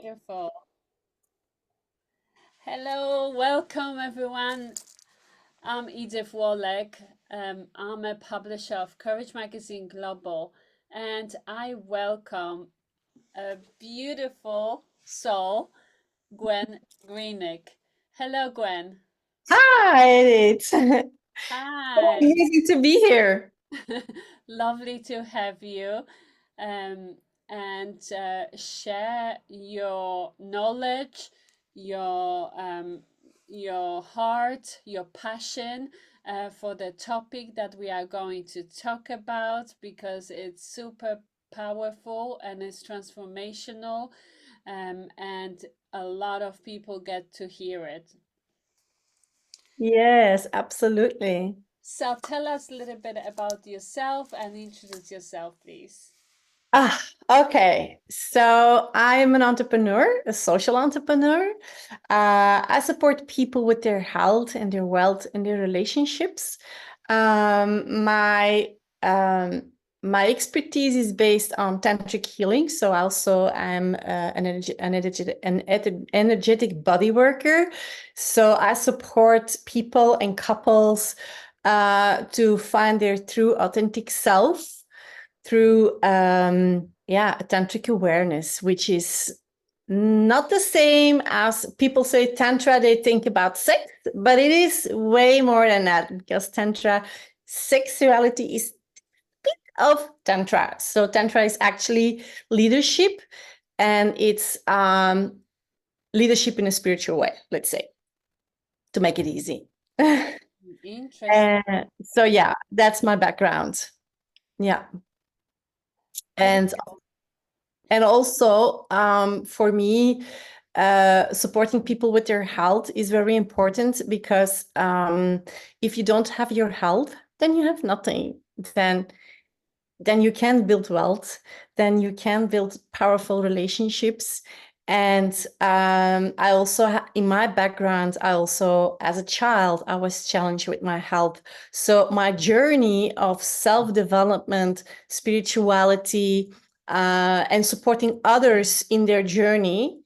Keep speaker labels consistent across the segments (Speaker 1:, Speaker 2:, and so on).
Speaker 1: Wonderful. Hello, welcome everyone. I'm Edith Wolek. I'm a publisher of Courage Magazine Global, and I welcome a beautiful soul, Gwen Geerinck. Hello, Gwen.
Speaker 2: Hi, it's
Speaker 1: Hi.
Speaker 2: easy to be here.
Speaker 1: Lovely to have you. Um, and share your knowledge, your heart, your passion for the topic that we are going to talk about because it's super powerful and it's transformational, and a lot of people get to hear it.
Speaker 2: Yes, absolutely.
Speaker 1: So tell us a little bit about yourself and introduce yourself, please.
Speaker 2: Ah, okay. So I'm an entrepreneur, a social entrepreneur. I support people with their health and their wealth and their relationships. Um, my um, my expertise is based on tantric healing. So also I'm an energetic body worker. So I support people and couples to find their true authentic self through tantric awareness, which is not the same as people say tantra. They think about sex, but it is way more than that, because tantra sexuality is of tantra. So tantra is actually leadership, and it's leadership in a spiritual way, let's say, to make it easy.
Speaker 1: Interesting.
Speaker 2: So yeah, that's my background. Yeah. And also, for me, supporting people with their health is very important, because if you don't have your health, then you have nothing. Then you can build wealth. Then you can build powerful relationships. And I also, in my background, I also, as a child, I was challenged with my health. So my journey of self-development, spirituality, and supporting others in their journey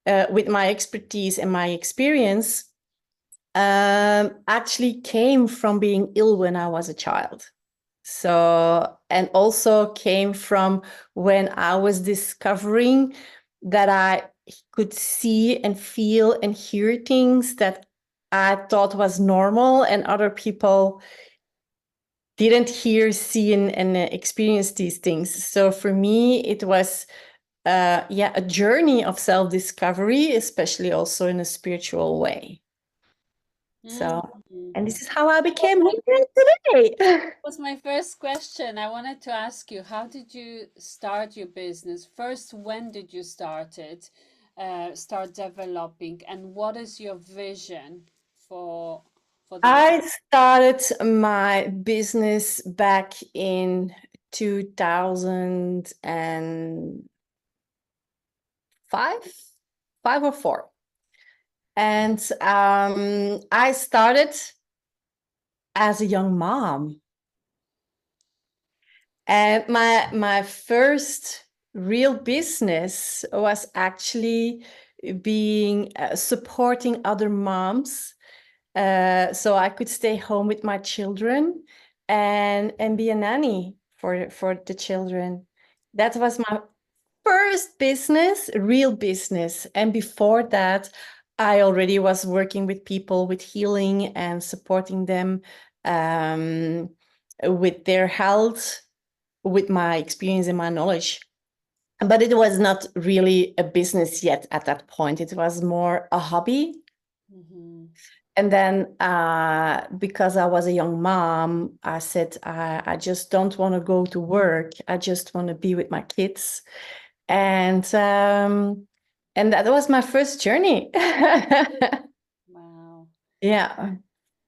Speaker 2: with my expertise and my experience actually came from being ill when I was a child. So, and also came from when I was discovering that I could see and feel and hear things that I thought was normal, and other people didn't hear, see, and experience these things. So for me, it was a journey of self-discovery, especially also in a spiritual way. So, and this is how I became who I am today.
Speaker 1: Was my first question. I wanted to ask you, how did you start your business? First, when did you start developing, and what is your vision for the
Speaker 2: I started my business back in 2005, 5 or 4. And I started as a young mom. And my first real business was actually being supporting other moms, so I could stay home with my children and be a nanny for the children. That was my first business, real business. And before that, I already was working with people with healing and supporting them with their health, with my experience and my knowledge. But it was not really a business yet at that point. It was more a hobby.
Speaker 1: Mm-hmm.
Speaker 2: And then because I was a young mom, I said, I just don't want to go to work. I just want to be with my kids. And that was my first journey.
Speaker 1: Wow.
Speaker 2: Yeah.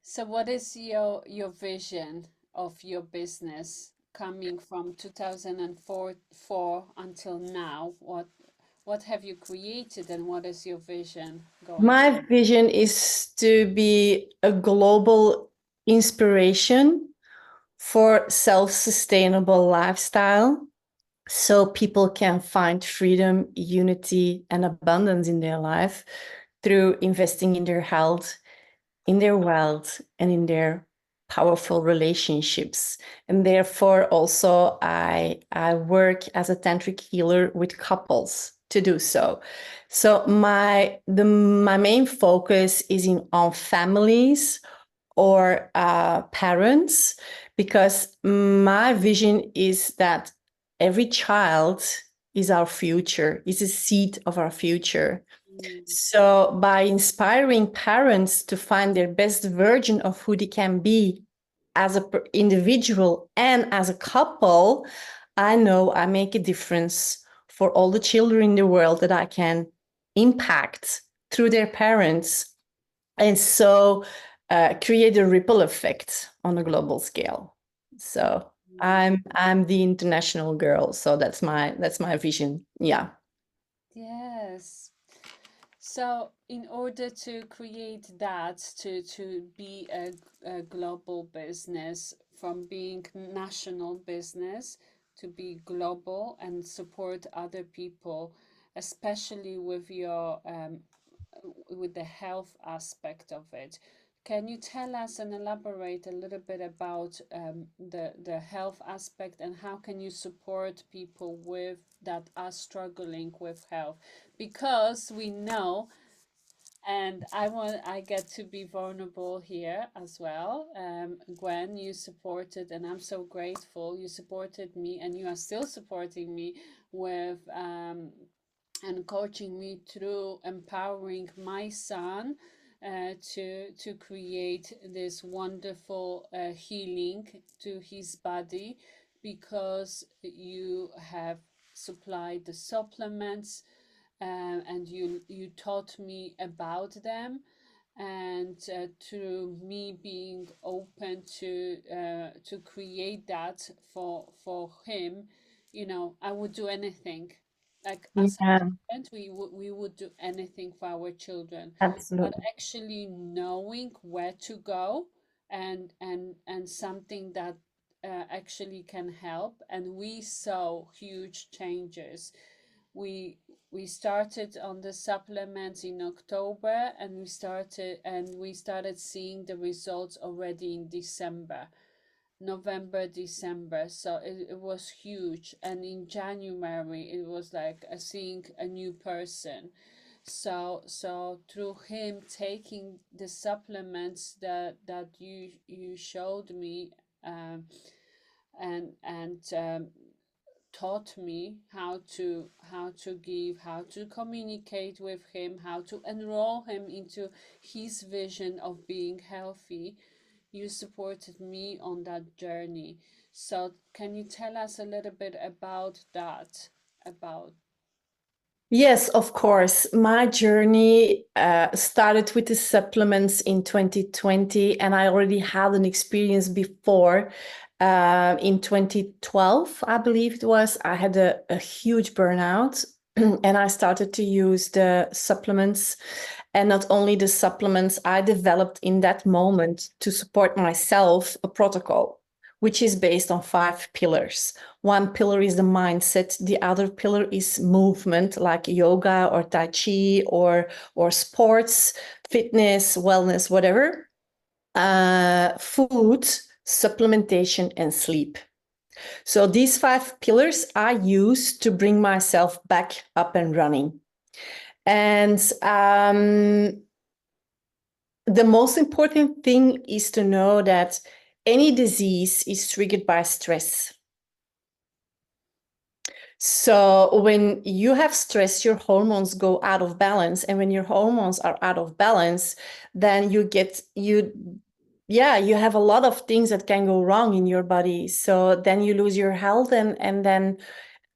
Speaker 1: So what is your vision of your business coming from 2004 until now? What have you created, and what is your vision going
Speaker 2: My
Speaker 1: forward?
Speaker 2: vision is to be a global inspiration for self-sustainable lifestyle. so people can find freedom, unity, and abundance in their life through investing in their health, in their wealth, and in their powerful relationships. And therefore, also, I work as a tantric healer with couples to do so. So my main focus is on families or parents, because my vision is that every child is our future, is a seed of our future.
Speaker 1: Mm,
Speaker 2: So by inspiring parents to find their best version of who they can be as an individual and as a couple, I know I make a difference for all the children in the world that I can impact through their parents, and so create a ripple effect on a global scale. So
Speaker 1: mm.
Speaker 2: I'm the international girl. So that's my vision. Yeah.
Speaker 1: Yes. So, in order to create that, to be a global business, from being national business to be global and support other people, especially with your with the health aspect of it. Can you tell us and elaborate a little bit about the health aspect, and how can you support people with that are struggling with health? Because we know, and I get to be vulnerable here as well. Gwen, you supported, and I'm so grateful. You supported me, and you are still supporting me with and coaching me through empowering my son to create this wonderful healing to his body, because you have supplied the supplements, and you taught me about them, and through me being open to create that for him, I would do anything. Like, as a
Speaker 2: Yeah,
Speaker 1: parent, we would do anything for our children, but
Speaker 2: absolutely.
Speaker 1: actually knowing where to go, and something that actually can help, and we saw huge changes. We we started on the supplements in October, and we started seeing the results already in December, November, December. So it was huge. And in January, it was like seeing a new person. So through him taking the supplements that you showed me, um, and taught me how to give, how to communicate with him, how to enroll him into his vision of being healthy. You supported me on that journey. So can you tell us a little bit about that? About
Speaker 2: Yes, of course. My journey started with the supplements in 2020, and I already had an experience before. In 2012, I believe it was, I had a huge burnout, and I started to use the supplements. And not only the supplements, I developed in that moment to support myself a protocol, which is based on 5 pillars. One pillar is the mindset. The other pillar is movement, like yoga or tai chi or sports, fitness, wellness, whatever. Food, supplementation, and sleep. So these 5 pillars I use to bring myself back up and running. And the most important thing is to know that any disease is triggered by stress. So when you have stress, your hormones go out of balance. And when your hormones are out of balance, then you have a lot of things that can go wrong in your body. So then you lose your health, and then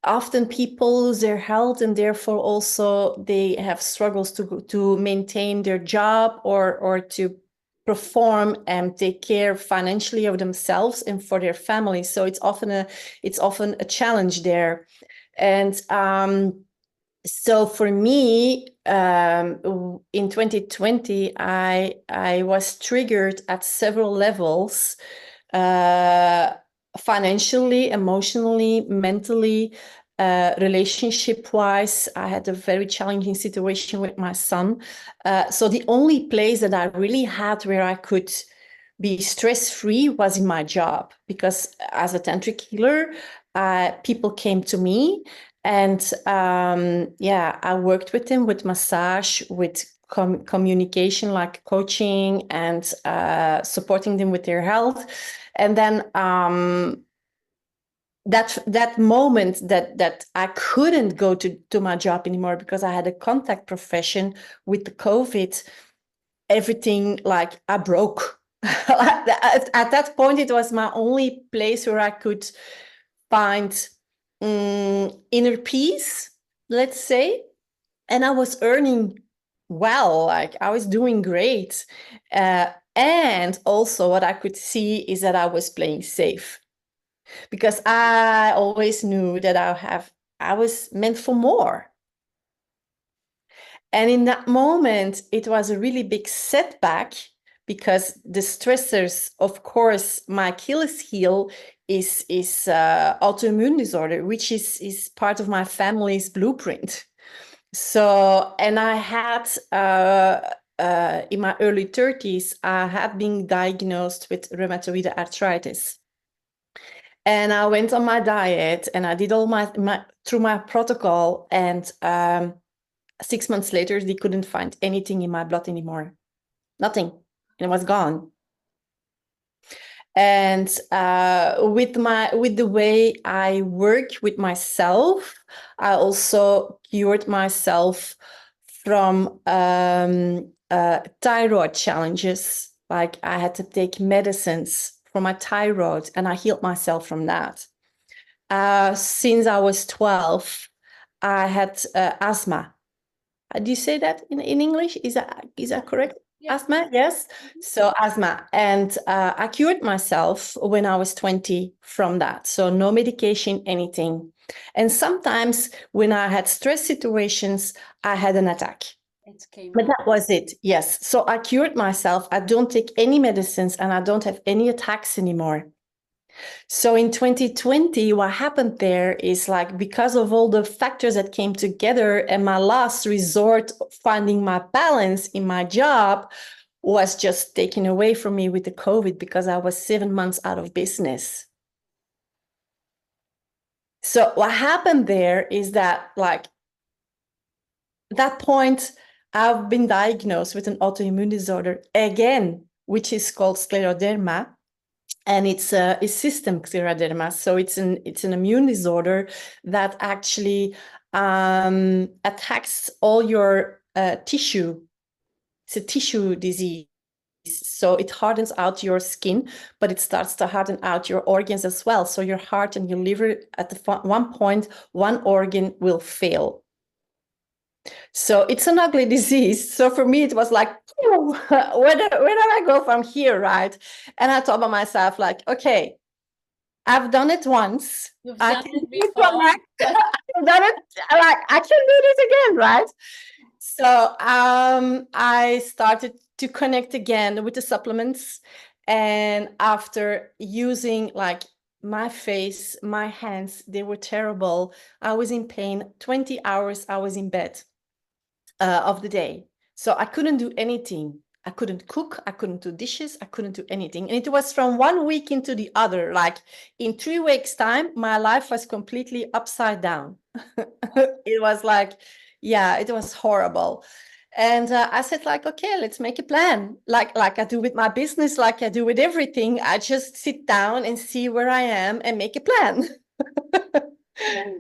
Speaker 2: often people lose their health, and therefore also they have struggles to maintain their job or to perform and take care financially of themselves and for their family. So it's often a challenge there. And so for me, in 2020, I was triggered at several levels uh, financially, emotionally, mentally, relationship-wise. I had a very challenging situation with my son. So the only place that I really had where I could be stress-free was in my job, because as a tantric healer, people came to me, and I worked with them with massage, with communication, like coaching, and supporting them with their health. And then that moment that I couldn't go to my job anymore because I had a contact profession with the COVID, everything, like, I broke. At that point, it was my only place where I could find inner peace, let's say. And I was earning well, like I was doing great. And also what I could see is that I was playing safe, because I always knew that I was meant for more. And in that moment, it was a really big setback, because the stressors, of course, my Achilles heel is autoimmune disorder, which is part of my family's blueprint. So, and I had, in my early 30s, I had been diagnosed with rheumatoid arthritis. And I went on my diet, and I did all through my protocol, and 6 months later, they couldn't find anything in my blood anymore. Nothing. And it was gone. And with the way I work with myself, I also cured myself from thyroid challenges. Like, I had to take medicines for my thyroid, and I healed myself from that. Since I was 12, I had asthma. Do you say that in English? Is that correct?
Speaker 1: Yeah.
Speaker 2: Asthma, yes. So asthma. And I cured myself when I was 20 from that. So no medication, anything. And sometimes when I had stress situations, I had an attack.
Speaker 1: It came
Speaker 2: But
Speaker 1: out.
Speaker 2: that was it, yes. So I cured myself. I don't take any medicines, and I don't have any attacks anymore. So in 2020, what happened there is, like, because of all the factors that came together, and my last resort, finding my balance in my job, was just taken away from me with the COVID, because I was 7 months out of business. So what happened there is that, like, at that point, I've been diagnosed with an autoimmune disorder again, which is called scleroderma. And it's a system scleroderma. So it's an immune disorder that actually attacks all your tissue. It's a tissue disease. So it hardens out your skin, but it starts to harden out your organs as well. So your heart and your liver, at one point, one organ will fail. So it's an ugly disease. So for me, it was like, where do I go from here, right? And I thought by myself, like, okay, I've done it once.
Speaker 1: You've
Speaker 2: I
Speaker 1: done
Speaker 2: can
Speaker 1: it
Speaker 2: do it
Speaker 1: before.
Speaker 2: I've done it. Like, I can do this again, right? So I started to connect again with the supplements, and after using, like, my face, my hands, they were terrible. I was in pain. 20 hours I was in bed of the day. So I couldn't do anything. I couldn't cook. I couldn't do dishes. I couldn't do anything. And it was from one week into the other. Like, in 3 weeks' time, my life was completely upside down. It was like, yeah, it was horrible. And I said, like, okay, let's make a plan. Like I do with my business, like I do with everything. I just sit down and see where I am and make a plan.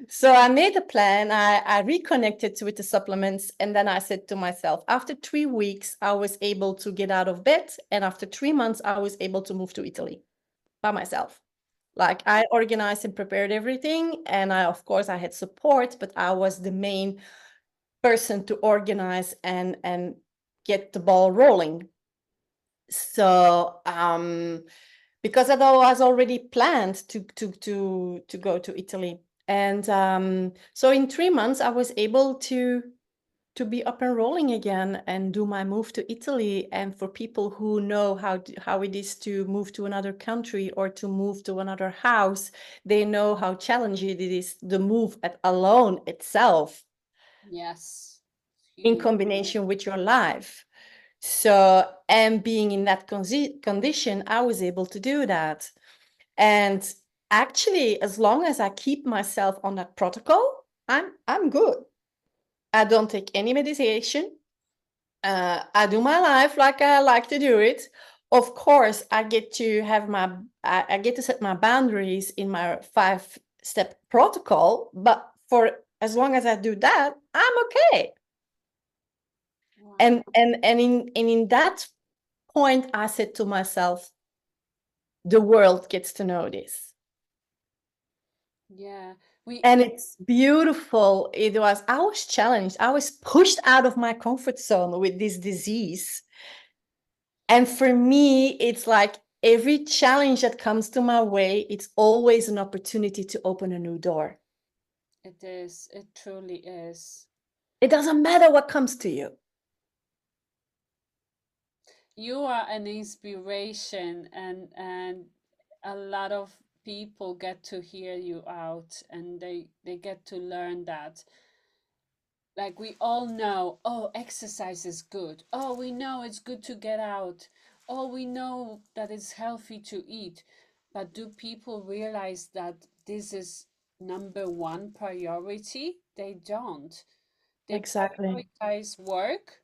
Speaker 2: So I made a plan. I reconnected with the supplements, and then I said to myself, after 3 weeks, I was able to get out of bed, and after 3 months, I was able to move to Italy by myself. Like, I organized and prepared everything, and of course, I had support, but I was the main person to organize and get the ball rolling. So because that was already planned to go to Italy. And so in 3 months, I was able to to be up and rolling again and do my move to Italy. And for people who know how it is to move to another country or to move to another house, they know how challenging it is, the move alone itself,
Speaker 1: Yes.
Speaker 2: in
Speaker 1: Huge.
Speaker 2: combination with your life. So, and being in that condition, I was able to do that. And actually, as long as I keep myself on that protocol, I'm good. I don't take any medication. I do my life like I like to do it. Of course, I get to have I get to set my boundaries in my 5-step protocol, but for as long as I do that, I'm okay.
Speaker 1: Wow.
Speaker 2: And in that point, I said to myself, the world gets to know this.
Speaker 1: Yeah. We
Speaker 2: And it's beautiful. I was challenged. I was pushed out of my comfort zone with this disease. And for me, it's like every challenge that comes to my way, it's always an opportunity to open a new door.
Speaker 1: It is. It truly is.
Speaker 2: It doesn't matter what comes to you.
Speaker 1: You are an inspiration, and a lot of people get to hear you out, and they get to learn that. Like we all know, oh, exercise is good. Oh, we know it's good to get out. Oh, we know that it's healthy to eat. But do people realize that this is number one priority? They don't. They
Speaker 2: Exactly.
Speaker 1: prioritize work,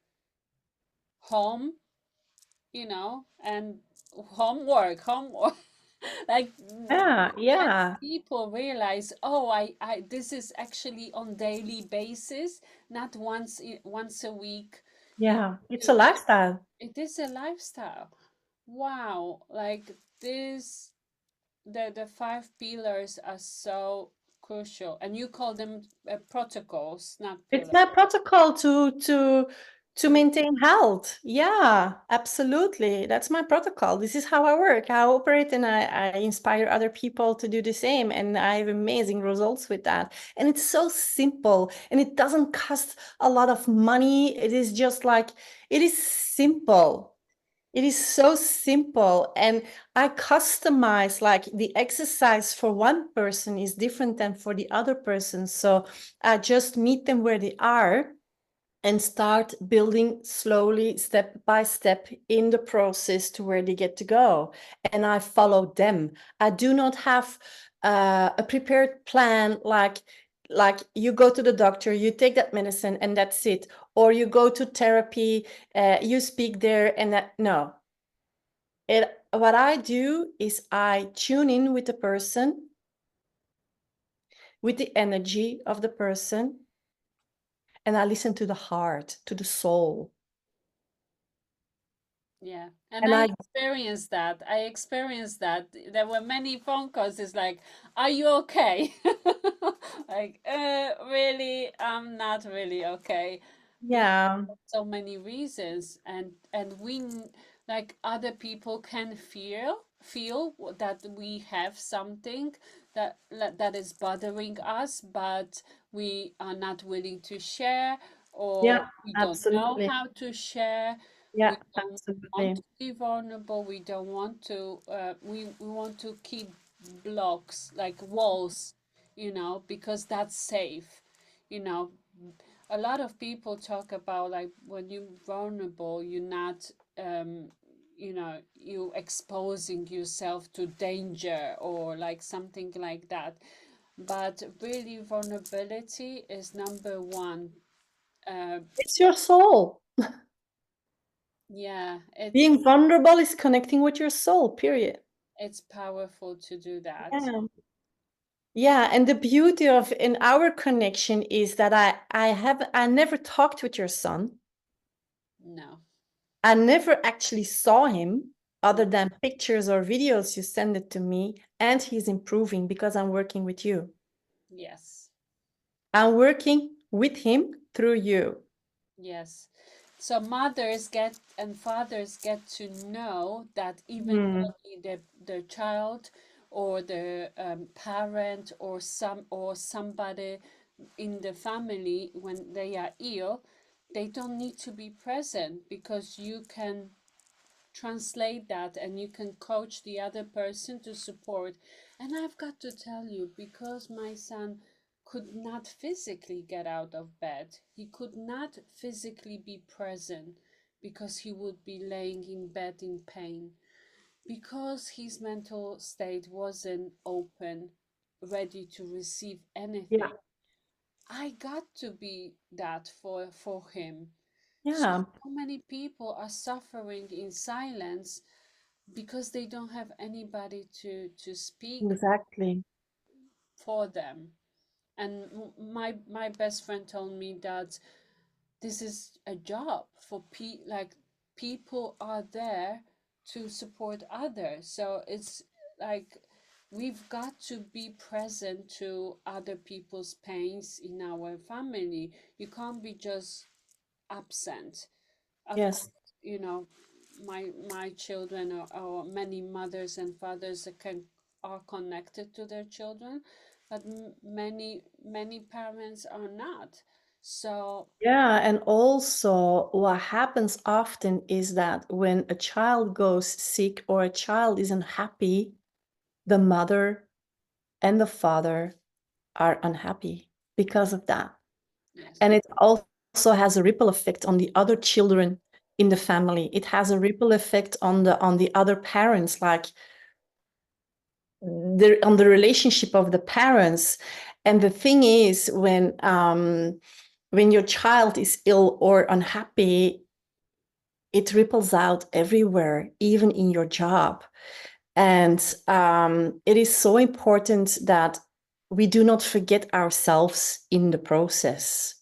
Speaker 1: home, and homework. Like
Speaker 2: Yeah, yeah,
Speaker 1: people realize, oh, I this is actually on daily basis, not once a week. You
Speaker 2: yeah. It's a
Speaker 1: do
Speaker 2: lifestyle.
Speaker 1: it is a lifestyle. Wow, like this, the five pillars are so crucial, and you call them protocols, not
Speaker 2: It's
Speaker 1: pillars.
Speaker 2: my protocol to
Speaker 1: Mm.
Speaker 2: maintain health. Yeah, absolutely. That's my protocol. This is how I work, how I operate, and I inspire other people to do the same. And I have amazing results with that. And it's so simple and it doesn't cost a lot of money. It is just like, it is simple. It is so simple. And I customize, like the exercise for one person is different than for the other person. So I just meet them where they are and start building slowly, step by step in the process to where they get to go. And I follow them. I do not have a prepared plan like you go to the doctor, you take that medicine and that's it. Or you go to therapy, you speak there and that, no. What I do is I tune in with the person, with the energy of the person, and I listen to the heart, to the soul.
Speaker 1: Yeah, and
Speaker 2: And
Speaker 1: I
Speaker 2: I,
Speaker 1: experienced that. I experienced that. There were many phone calls. It's like, "Are you okay?" Like, really, I'm not really okay because
Speaker 2: yeah,
Speaker 1: of so many reasons, and like other people can feel that we have something that is bothering us, but we are not willing to share, or
Speaker 2: yeah,
Speaker 1: we don't know
Speaker 2: absolutely.
Speaker 1: how to share.
Speaker 2: Yeah,
Speaker 1: We don't want
Speaker 2: absolutely.
Speaker 1: to be vulnerable. We don't want to. We want to keep blocks like walls, because that's safe. You know, a lot of people talk about like when you're vulnerable, you're not. You exposing yourself to danger or like something like that. But really, vulnerability is number one. Uh,
Speaker 2: It's your soul.
Speaker 1: yeah,
Speaker 2: Being vulnerable is connecting with your soul, period.
Speaker 1: it's powerful to do that.
Speaker 2: Yeah. Yeah, and the beauty of in our connection is that I never talked with your son.
Speaker 1: No.
Speaker 2: I never actually saw him
Speaker 1: Mm.
Speaker 2: other than pictures or videos you send it to me, and he's improving because I'm working with you.
Speaker 1: Yes.
Speaker 2: I'm working with him through you.
Speaker 1: Yes. So mothers get and fathers get to know that even
Speaker 2: Hmm.
Speaker 1: though the child or the parent or somebody in the family when they are ill, they don't need to be present, because you can translate that and you can coach the other person to support. And I've got to tell you, because my son could not physically get out of bed, he could not physically be present, because he would be laying in bed in pain, because his mental state wasn't open, ready to receive
Speaker 2: Yeah.
Speaker 1: anything. I got to be that for him. So
Speaker 2: Yeah,
Speaker 1: many people are suffering in silence because they don't have anybody to speak
Speaker 2: exactly.
Speaker 1: for them. And my best friend told me that this is a job for like, people are there to support others. So it's like, we've got to be present to other people's pains in our family. You can't be just absent. Of course,
Speaker 2: Yes.
Speaker 1: you know, my children, or many mothers and fathers that can are connected to their children, but many parents are not. So
Speaker 2: Yeah, and also what happens often is that when a child goes sick or a child isn't happy, the mother and the father are unhappy because of that.
Speaker 1: yes.
Speaker 2: And it also has a ripple effect on the other children in the family. It has a ripple effect on the other parents, like on the relationship of the parents. And the thing is, when your child is ill or unhappy, it ripples out everywhere, even in your job. And it is so important that we do not forget ourselves in the process.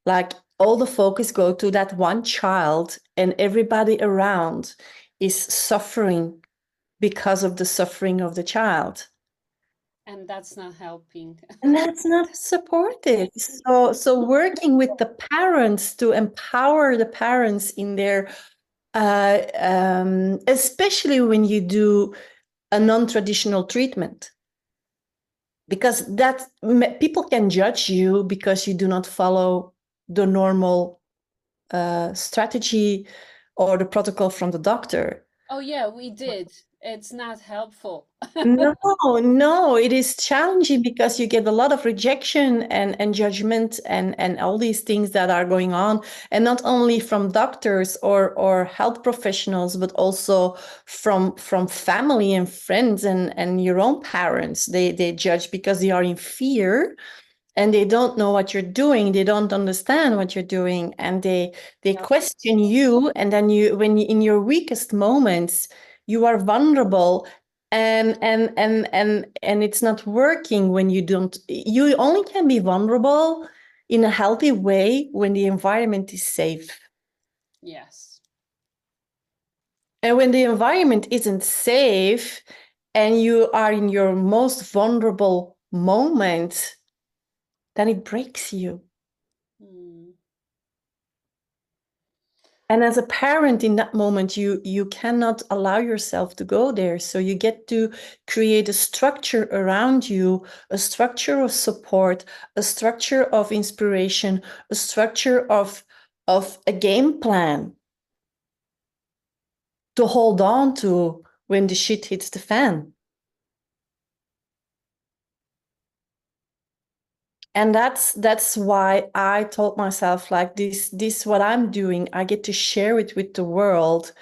Speaker 2: Like, all the focus go to that one child, and everybody around is suffering because of the suffering of the child.
Speaker 1: And that's not helping.
Speaker 2: And that's not supportive. So working with the parents to empower the parents in their, especially when you do a non-traditional treatment, because that people can judge you because you do not follow the normal strategy or the protocol from the doctor.
Speaker 1: Oh yeah, we did. It's not helpful.
Speaker 2: No, no, it is challenging because you get a lot of rejection and judgment and all these things that are going on, and not only from doctors or health professionals, but also from family and friends and your own parents. They judge because they are in fear, and they don't know what you're doing, they don't understand what you're doing, and they
Speaker 1: Yeah.
Speaker 2: question you. And then in your weakest moments, you are vulnerable, and it's not working when you only can be vulnerable in a healthy way when the environment is safe.
Speaker 1: Yes.
Speaker 2: And when the environment isn't safe and you are in your most vulnerable moment, then it breaks you.
Speaker 1: Hmm.
Speaker 2: And as a parent in that moment, you cannot allow yourself to go there. So you get to create a structure around you, a structure of support, a structure of inspiration, a structure of a game plan to hold on to when the shit hits the fan. And that's why I told myself, like, this what I'm doing, I get to share it with the world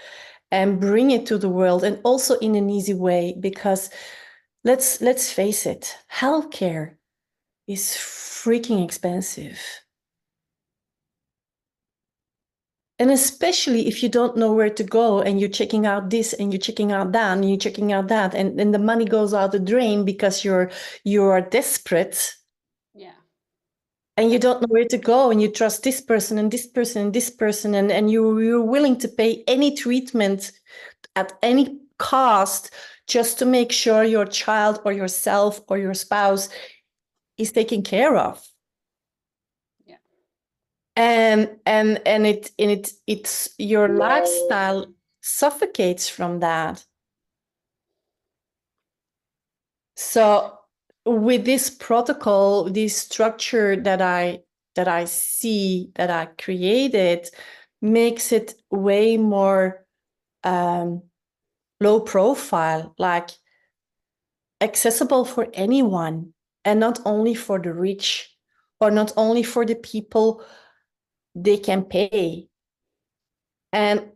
Speaker 2: and bring it to the world, and also in an easy way, because let's face it, healthcare is freaking expensive. And especially if you don't know where to go, and you're checking out this and you're checking out that and you're checking out that, and then the money goes out the drain because you are desperate,
Speaker 1: Yeah.
Speaker 2: and you don't know where to go, and you trust this person and this person and this person, and you're willing to pay any treatment at any cost just to make sure your child or yourself or your spouse is taken care of.
Speaker 1: Yeah.
Speaker 2: And it's your lifestyle suffocates from that. So with this protocol, this structure that I that I see, that I created, makes it way more low profile, like accessible for anyone, and not only for the rich, or not only for the people they can pay. And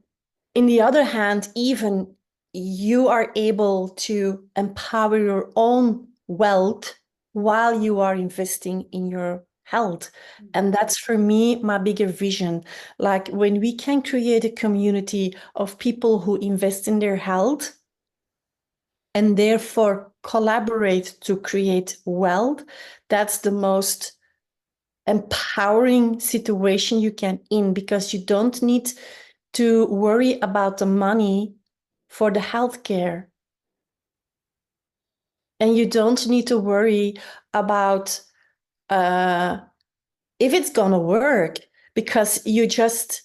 Speaker 2: in the other hand, even you are able to empower your own wealth while you are investing in your health. And that's for me my bigger vision. Like when we can create a community of people who invest in their health and therefore collaborate to create wealth, that's the most empowering situation you can in, because you don't need to worry about the money for the healthcare. And you don't need to worry about if it's gonna work, because you just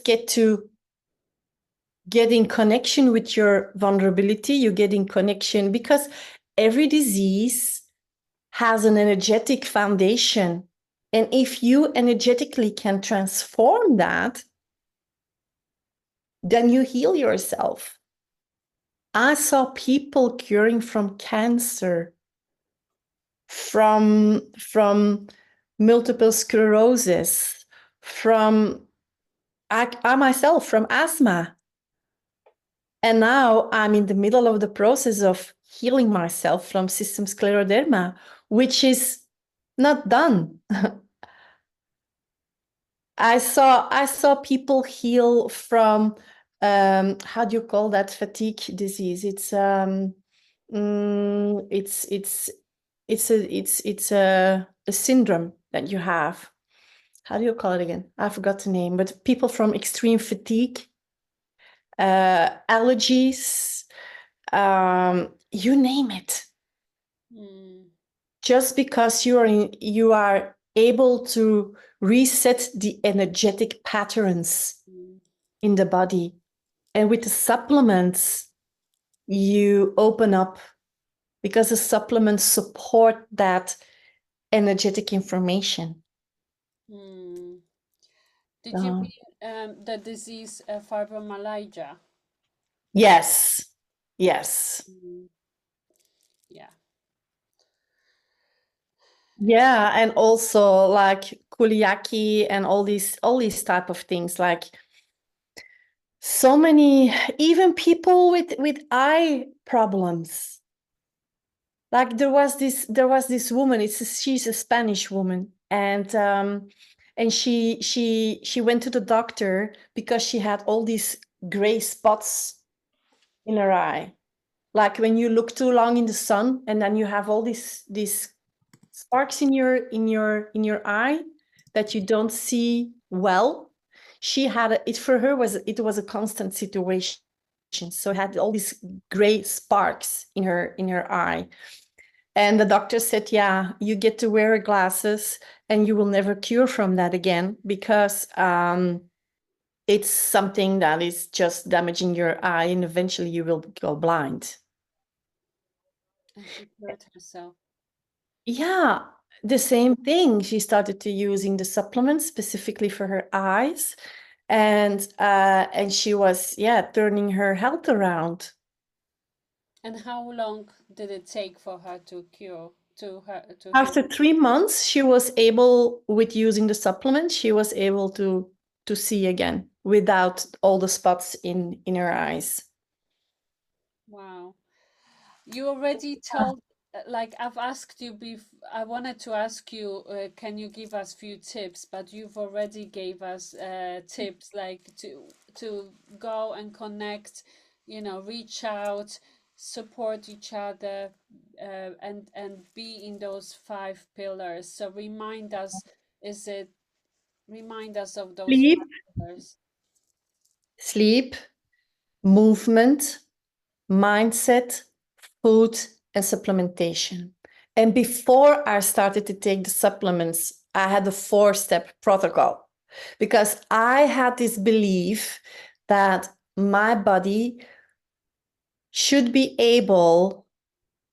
Speaker 2: get to get in connection with your vulnerability. You get in connection because every disease has an energetic foundation. And if you energetically can transform that, then you heal yourself. I saw people curing from cancer, from multiple sclerosis, from I myself from asthma. And now I'm in the middle of the process of healing myself from system scleroderma, which is not done. I saw people heal from how do you call that fatigue disease? It's a syndrome that you have. How do you call it again? I forgot the name, but people from extreme fatigue, allergies, you name it. Just because you are able to reset the energetic patterns in the body. And with the supplements, you open up, because the supplements support that energetic information.
Speaker 1: Did you mean the disease fibromyalgia?
Speaker 2: Yes. Yes.
Speaker 1: Yeah.
Speaker 2: Yeah, and also like celiac and all these type of things, like so many, even people with eye problems. Like there was this woman, she's a Spanish woman, and she went to the doctor because she had all these gray spots in her eye. Like when you look too long in the sun and then you have all these sparks in your eye that you don't see well. She had it for her it was a constant situation. So had all these gray sparks in her eye. And the doctor said, yeah, you get to wear glasses and you will never cure from that again, because it's something that is just damaging your eye and eventually you will go blind.
Speaker 1: And she cured herself.
Speaker 2: Yeah, the same thing. She started to using the supplements specifically for her eyes, and she was turning her health around.
Speaker 1: And how long did it take for her to cure, to heal?
Speaker 2: After 3 months, she was able, with using the supplements, she was able to see again without all the spots in her eyes.
Speaker 1: Wow. You already told, like I've asked you I wanted to ask you, can you give us few tips? But you've already gave us tips like to go and connect, reach out, support each other, and be in those 5 pillars. So remind us of those
Speaker 2: Sleep,
Speaker 1: 5 pillars.
Speaker 2: sleep, movement, mindset, food, and supplementation. And before I started to take the supplements, I had a 4-step protocol, because I had this belief that my body should be able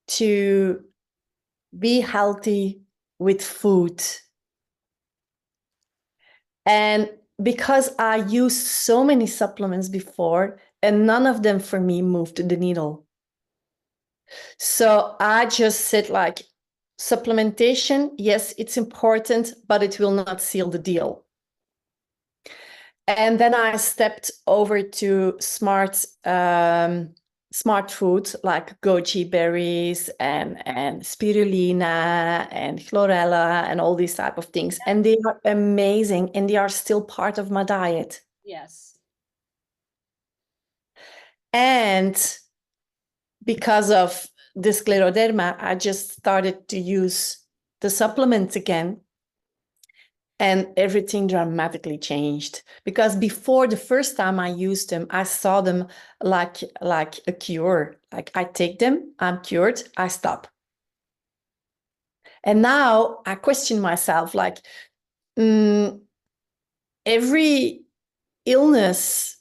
Speaker 2: to be healthy with food. And because I used so many supplements before, and none of them for me moved the needle. So I just said, like, supplementation, yes, it's important, but it will not seal the deal. And then I stepped over to smart foods like goji berries and spirulina and chlorella and all these type of things. And they are amazing, and they are still part of my diet.
Speaker 1: Yes.
Speaker 2: And because of the scleroderma, I just started to use the supplements again. And everything dramatically changed, because before, the first time I used them, I saw them like a cure. Like, I take them, I'm cured, I stop. And now I question myself, like, every illness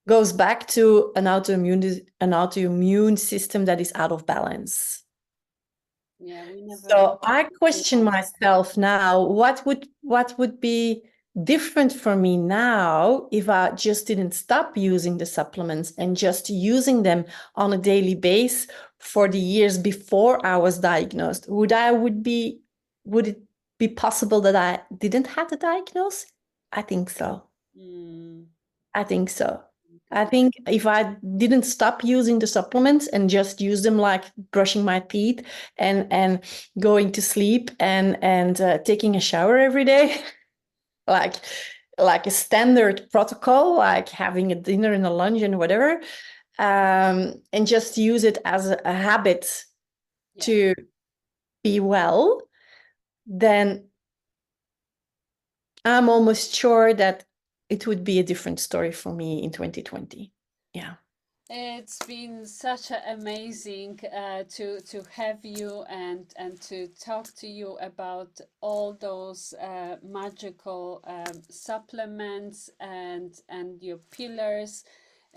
Speaker 2: goes back to an autoimmune system that is out of balance.
Speaker 1: Yeah, we never.
Speaker 2: So I question myself now, what would be different for me now if I just didn't stop using the supplements and just using them on a daily basis for the years before I was diagnosed? Would it be possible that I didn't have the diagnosis? I think so. I think so. I think if I didn't stop using the supplements and just use them like brushing my teeth and going to sleep and taking a shower every day, like a standard protocol, like having a dinner and a lunch and whatever, and just use it as a habit to be well, then I'm almost sure that it would be a different story for me in 2020. Yeah.
Speaker 1: It's been such an amazing to have you and to talk to you about all those magical supplements and your pillars.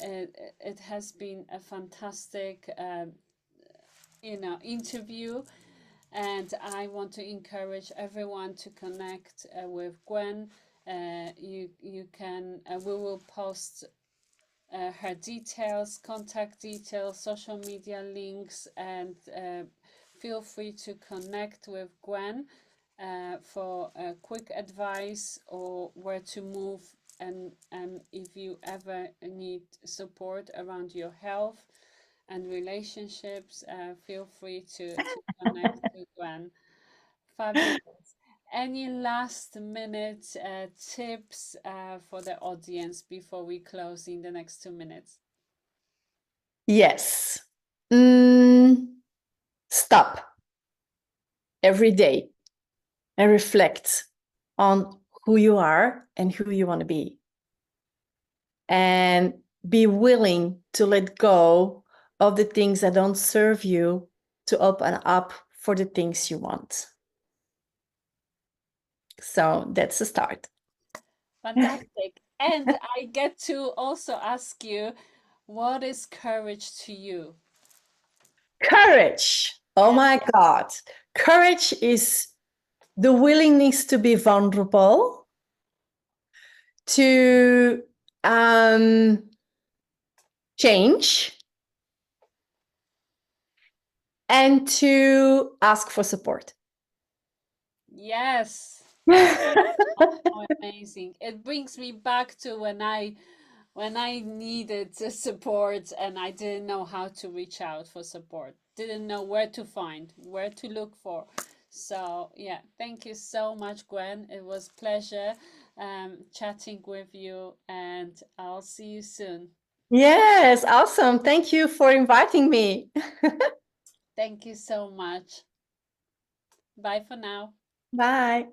Speaker 1: It has been a fantastic interview, and I want to encourage everyone to connect with Gwen. You can we will post her details, contact details, social media links, and feel free to connect with Gwen for quick advice or where to move. And if you ever need support around your health and relationships, feel free to connect with Gwen. Fabulous. Any last minute tips for the audience before we close in the next 2 minutes?
Speaker 2: Yes. Stop every day and reflect on who you are and who you want to be. And be willing to let go of the things that don't serve you to open up for the things you want. So that's the start.
Speaker 1: Fantastic. And I get to also ask you, what is courage to you?
Speaker 2: Courage. Oh my God. Courage is the willingness to be vulnerable, to change, and to ask for support.
Speaker 1: Yes. Oh, amazing. It brings me back to when I needed support and I didn't know how to reach out for support. Didn't know where to find, where to look for. So yeah, thank you so much, Gwen. It was pleasure chatting with you, and I'll see you soon.
Speaker 2: Yes, awesome. Thank you for inviting me.
Speaker 1: Thank you so much. Bye for now.
Speaker 2: Bye.